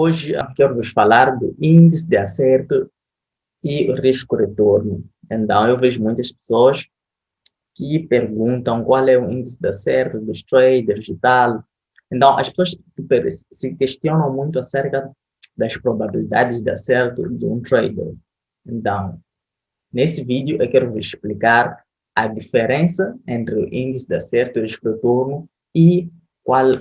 Hoje eu quero vos falar do índice de acerto e risco-retorno. Então, eu vejo muitas pessoas que perguntam qual é o índice de acerto dos traders e tal. Então, as pessoas se questionam muito acerca das probabilidades de acerto de um trader. Então, nesse vídeo eu quero vos explicar a diferença entre o índice de acerto e o risco-retorno e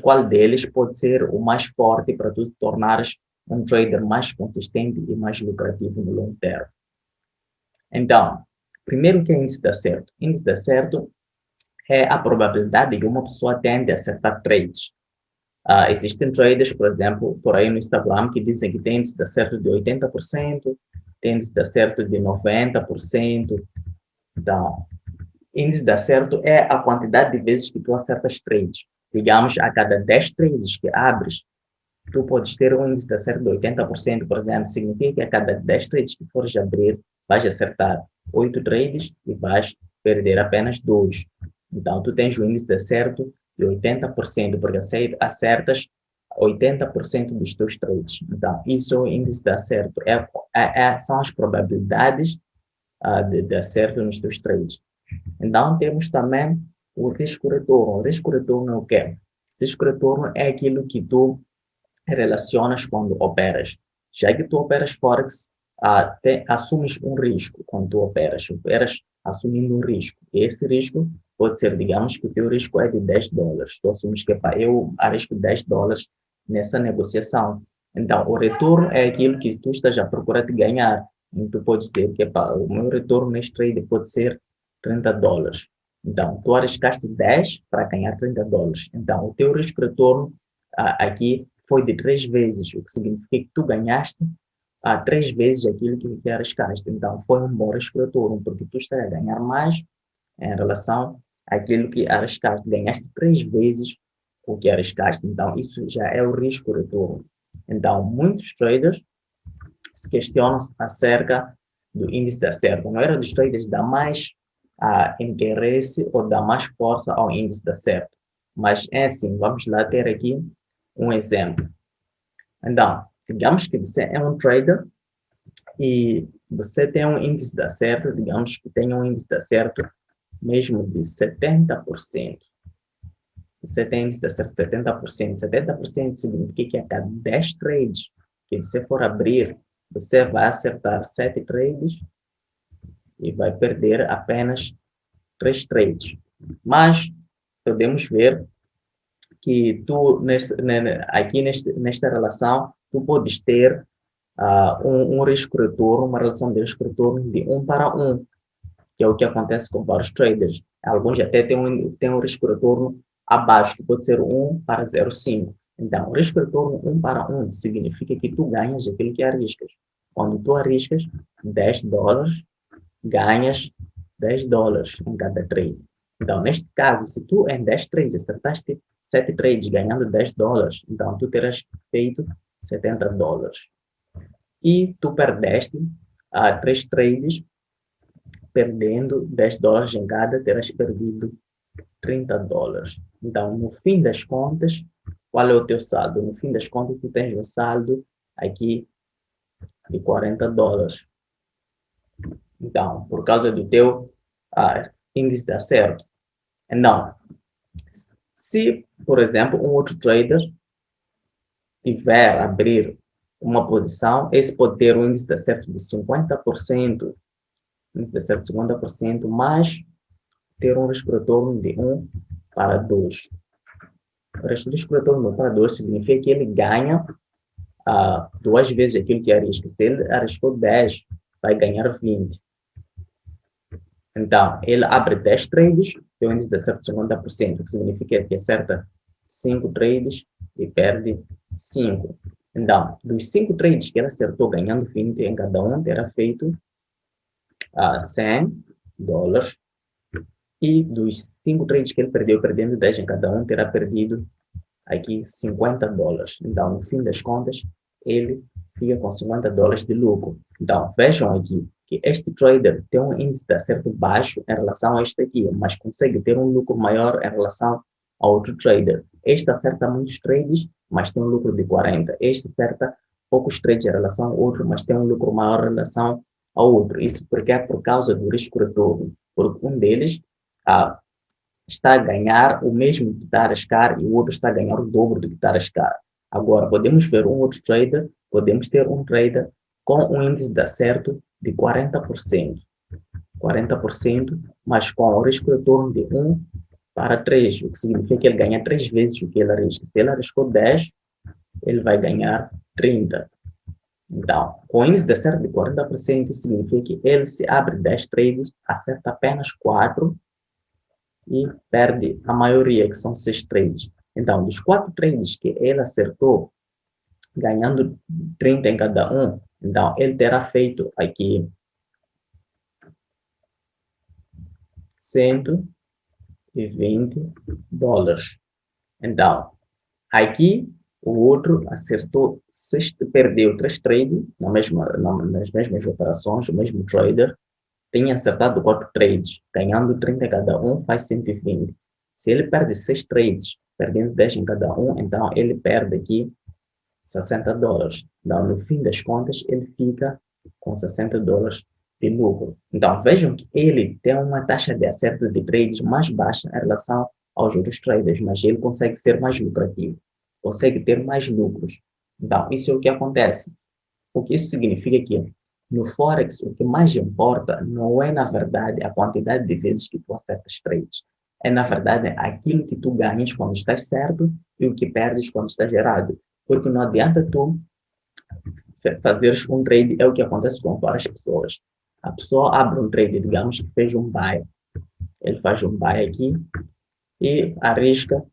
qual deles pode ser o mais forte para tu te tornares um trader mais consistente e mais lucrativo no longo termo. Então, primeiro, o que é índice de acerto? Índice de acerto é a probabilidade de que uma pessoa tende a acertar trades. Existem traders, por exemplo, por aí no Instagram, que dizem que tem índice de acerto de 80%, tem índice de acerto de 90%. Então, índice de acerto é a quantidade de vezes que tu acertas trades. Digamos, a cada 10 trades que abres, tu podes ter um índice de acerto de 80%, por exemplo. Significa que a cada 10 trades que fores abrir, vais acertar 8 trades e vais perder apenas 2. Então, tu tens um índice de acerto de 80%, porque acertas 80% dos teus trades. Então, isso é o índice de acerto. São as probabilidades de acerto nos teus trades. Então, temos também o risco-retorno. O risco-retorno é o quê? Risco-retorno é aquilo que tu relacionas quando operas. Já que tu operas Forex, assumes um risco quando tu operas assumindo um risco. E esse risco pode ser, digamos que o teu risco é de $10. Tu assumes que eu arrisco $10 nessa negociação. Então, o retorno é aquilo que tu estás a procurar te ganhar. Então, tu podes ter que o meu retorno neste trade pode ser $30. Então, tu arriscaste 10 para ganhar $30. Então, o teu risco-retorno aqui foi de 3 vezes, o que significa que tu ganhaste 3 vezes aquilo que arriscaste. Então, foi um bom risco-retorno, porque tu estás a ganhar mais em relação àquilo que arriscaste. Ganhaste 3 vezes o que arriscaste. Então, isso já é o risco-retorno. Então, muitos traders se questionam acerca do índice de acerto. A maioria dos traders dá mais interesse ou dá mais força ao índice de acerto. Mas é assim, vamos lá ter aqui um exemplo. Então, digamos que você é um trader e você tem um índice de acerto, digamos que tem um índice de acerto mesmo de 70%. Você tem índice de acerto de 70%. 70% significa que a cada 10 trades que você for abrir, você vai acertar 7 trades e vai perder apenas 3 trades. Mas podemos ver que tu, aqui nesta relação, tu podes ter um risco-retorno, uma relação de risco-retorno de 1 para 1, que é o que acontece com vários traders. Alguns até têm um risco-retorno abaixo, que pode ser 1 para 0,5. Então, o risco-retorno 1 para 1 significa que tu ganhas aquilo que arriscas. Quando tu arriscas $10, ganhas $10 em cada trade. Então, neste caso, se tu em 10 trades acertaste 7 trades ganhando $10, então tu terás feito $70. E tu perdeste 3 trades, perdendo $10 em cada, terás perdido $30. Então, no fim das contas, qual é o teu saldo? No fim das contas, tu tens um saldo aqui de $40. Então, por causa do teu índice de acerto. Então, se, por exemplo, um outro trader tiver a abrir uma posição, esse pode ter um índice de acerto de 50%, índice de acerto de 50%, mas ter um risco-retorno de 1 para 2. O risco-retorno de 1 para 2 significa que ele ganha 2 vezes aquilo que arrisca. Se ele arriscou 10, vai ganhar 20. Então, ele abre 10 trades, tem um índice de acerto de 50%, que significa que acerta 5 trades e perde 5. Então, dos 5 trades que ele acertou, ganhando 20 em cada um, terá feito $100. E dos 5 trades que ele perdeu, perdendo 10 em cada um, terá perdido aqui $50. Então, no fim das contas, ele fica com $50 de lucro. Então, vejam aqui que este trader tem um índice de acerto baixo em relação a este aqui, mas consegue ter um lucro maior em relação a outro trader. Este acerta muitos trades, mas tem um lucro de 40. Este acerta poucos trades em relação ao outro, mas tem um lucro maior em relação ao outro. Isso porque é por causa do risco-retorno. Porque um deles está a ganhar o mesmo que está a arriscar e o outro está a ganhar o dobro do que está a arriscar. Agora, podemos ver um outro trader, podemos ter um trader com um índice de acerto de 40%. 40%, mas com o risco-retorno de 1 para 3, o que significa que ele ganha 3 vezes o que ele arrisca. Se ele arriscou 10, ele vai ganhar 30. Então, com índice de acerto de 40%, significa que ele se abre 10 trades, acerta apenas 4 e perde a maioria, que são 6 trades. Então, dos 4 trades que ele acertou, ganhando 30 em cada um, então ele terá feito aqui $120. Então, aqui o outro acertou, perdeu 3 trades nas mesmas operações, o mesmo trader tem acertado 4 trades, ganhando 30 em cada um, faz 120. Se ele perde 6 trades, perdendo 10 em cada um, então ele perde aqui $60. Então, no fim das contas, ele fica com $60 de lucro. Então, vejam que ele tem uma taxa de acerto de trades mais baixa em relação aos outros traders, mas ele consegue ser mais lucrativo, consegue ter mais lucros. Então, isso é o que acontece. O que isso significa que no Forex, o que mais importa não é, na verdade, a quantidade de vezes que tu acertas trades. É, na verdade, aquilo que tu ganhas quando estás certo e o que perdes quando estás errado. Porque não adianta tu fazeres um trade, é o que acontece com várias pessoas. A pessoa abre um trade, digamos que fez um buy. Ele faz um buy aqui e arrisca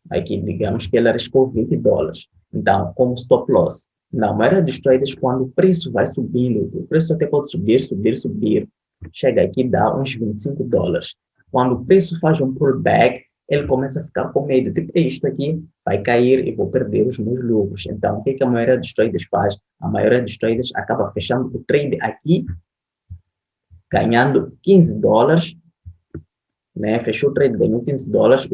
aqui, digamos que ele arriscou $20. Então, como stop loss. Na maioria dos traders, quando o preço vai subindo, o preço até pode subir, chega aqui e dá uns $25. Quando o preço faz um pullback, ele começa a ficar com medo, tipo, isto aqui vai cair e vou perder os meus lucros. Então, o que a maioria dos traders faz? A maioria dos traders acaba fechando o trade aqui, ganhando $15, né? Fechou o trade, ganhou $15,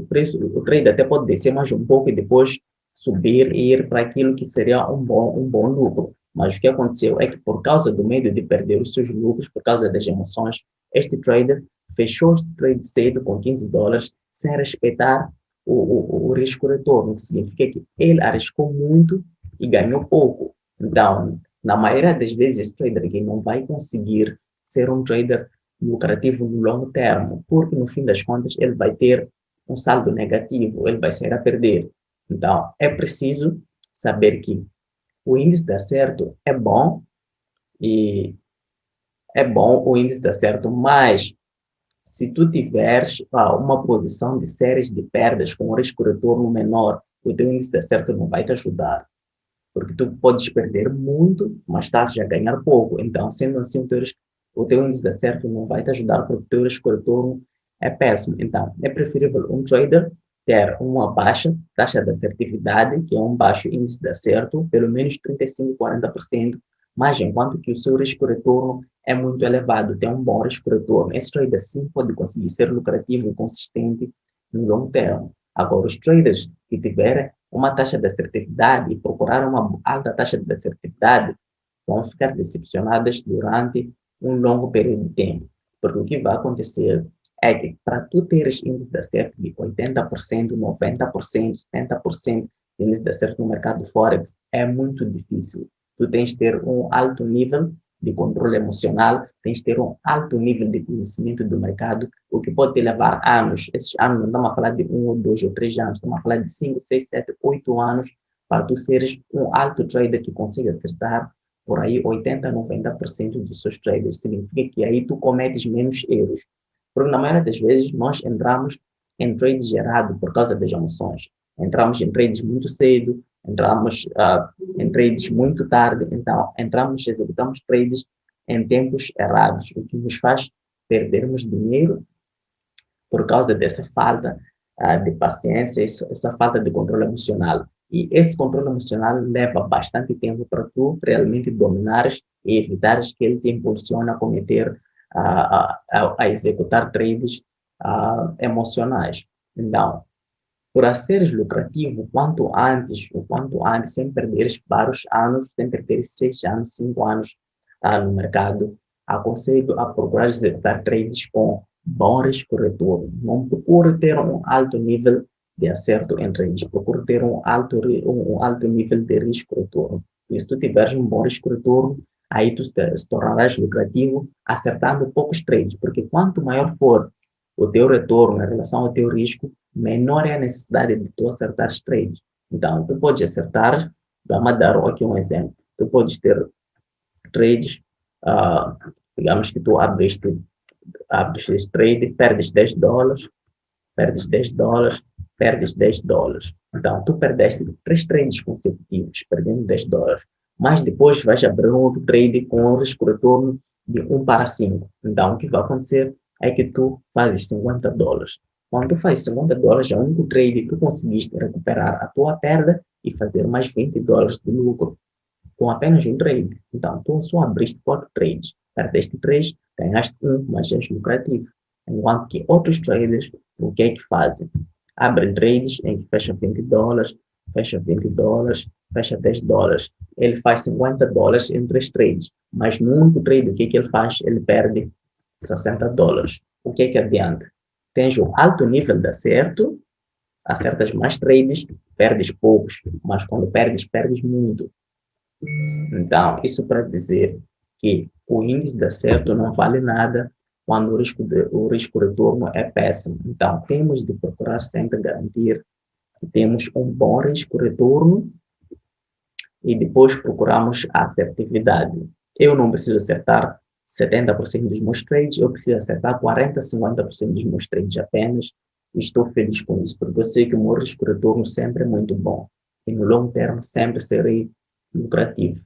o trade até pode descer mais um pouco e depois subir e ir para aquilo que seria um bom lucro. Mas o que aconteceu é que por causa do medo de perder os seus lucros, por causa das emoções, este trader fechou este trade cedo com $15 sem respeitar o risco-retorno, que significa que ele arriscou muito e ganhou pouco. Então, na maioria das vezes, esse trader aqui não vai conseguir ser um trader lucrativo no longo termo, porque no fim das contas ele vai ter um saldo negativo, ele vai sair a perder. Então, é preciso saber que o índice de acerto é bom e é bom o índice de acerto, mas se tu tiveres uma posição de séries de perdas com um risco-retorno menor, o teu índice de acerto não vai te ajudar, porque tu podes perder muito, mas estás a ganhar pouco. Então, sendo assim, o teu índice de acerto não vai te ajudar porque o teu risco-retorno é péssimo. Então, é preferível um trader ter uma baixa taxa de assertividade, que é um baixo índice de acerto, pelo menos 35, 40%, mas enquanto que o seu risco-retorno é muito elevado, tem um bom risco-retorno. Esse trader sim pode conseguir ser lucrativo e consistente no longo termo. Agora, os traders que tiverem uma taxa de assertividade e procurar uma alta taxa de assertividade vão ficar decepcionadas durante um longo período de tempo. Porque o que vai acontecer é que para tu teres índice de acerto de 80%, 90%, 70% de índice de acerto no mercado Forex é muito difícil. Tu tens de ter um alto nível de controle emocional, tens de ter um alto nível de conhecimento do mercado, o que pode te levar anos. Esses anos não estamos a falar de 1, 2 ou 3 anos, estamos a falar de 5, 6, 7, 8 anos para tu seres um alto trader que consiga acertar por aí 80, 90% dos seus traders. Significa que aí tu cometes menos erros. Porque na maioria das vezes nós entramos em trades gerados por causa das emoções. Entramos em trades muito cedo, entramos em trades muito tarde, então executamos trades em tempos errados, o que nos faz perdermos dinheiro por causa dessa falta de paciência, essa falta de controle emocional. E esse controle emocional leva bastante tempo para tu realmente dominares e evitares que ele te impulsione a cometer, a executar trades emocionais. Então, Para seres lucrativo, o quanto antes, sem perderes vários anos, sem perder 6 anos, 5 anos no mercado, aconselho a procurar executar trades com bom risco retorno. Não procure ter um alto nível de acerto em trades, procure ter um alto nível de risco retorno. E se tu tiveres um bom risco retorno, aí tu se tornarás lucrativo acertando poucos trades, porque quanto maior for o teu retorno em relação ao teu risco, menor é a necessidade de tu acertar os trades. Então, tu podes acertar, vamos dar aqui um exemplo. Tu podes ter trades, uh, digamos que tu abres esse trade, perdes $10, perdes $10, perdes $10. Então, tu perdeste 3 trades consecutivos, perdendo $10. Mas depois vais abrir um outro trade com um risco-retorno de 1 para 5. Então, o que vai acontecer é que tu fazes $50. Quando tu fazes $50, é o único trade que tu conseguiste recuperar a tua perda e fazer mais $20 de lucro com apenas um trade. Então, tu só abriste 4 trades, perdeste 3, ganhaste um, mas és lucrativo. Enquanto que outros traders, o que é que fazem? Abrem trades em que fecha $20, fecha $20, fecha $10. Ele faz $50 em 3 trades, mas no único trade, o que é que ele faz? Ele perde $60. O que é que adianta? Tens um alto nível de acerto, acertas mais trades, perdes poucos, mas quando perdes, perdes muito. Então, isso para dizer que o índice de acerto não vale nada quando o risco retorno é péssimo. Então, temos de procurar sempre garantir que temos um bom risco retorno e depois procuramos a assertividade. Eu não preciso acertar 70% dos meus trades, eu preciso acertar 40%, 50% dos meus trades apenas. E estou feliz com isso, porque eu sei que o meu risco retorno sempre é muito bom. E no longo termo sempre serei lucrativo.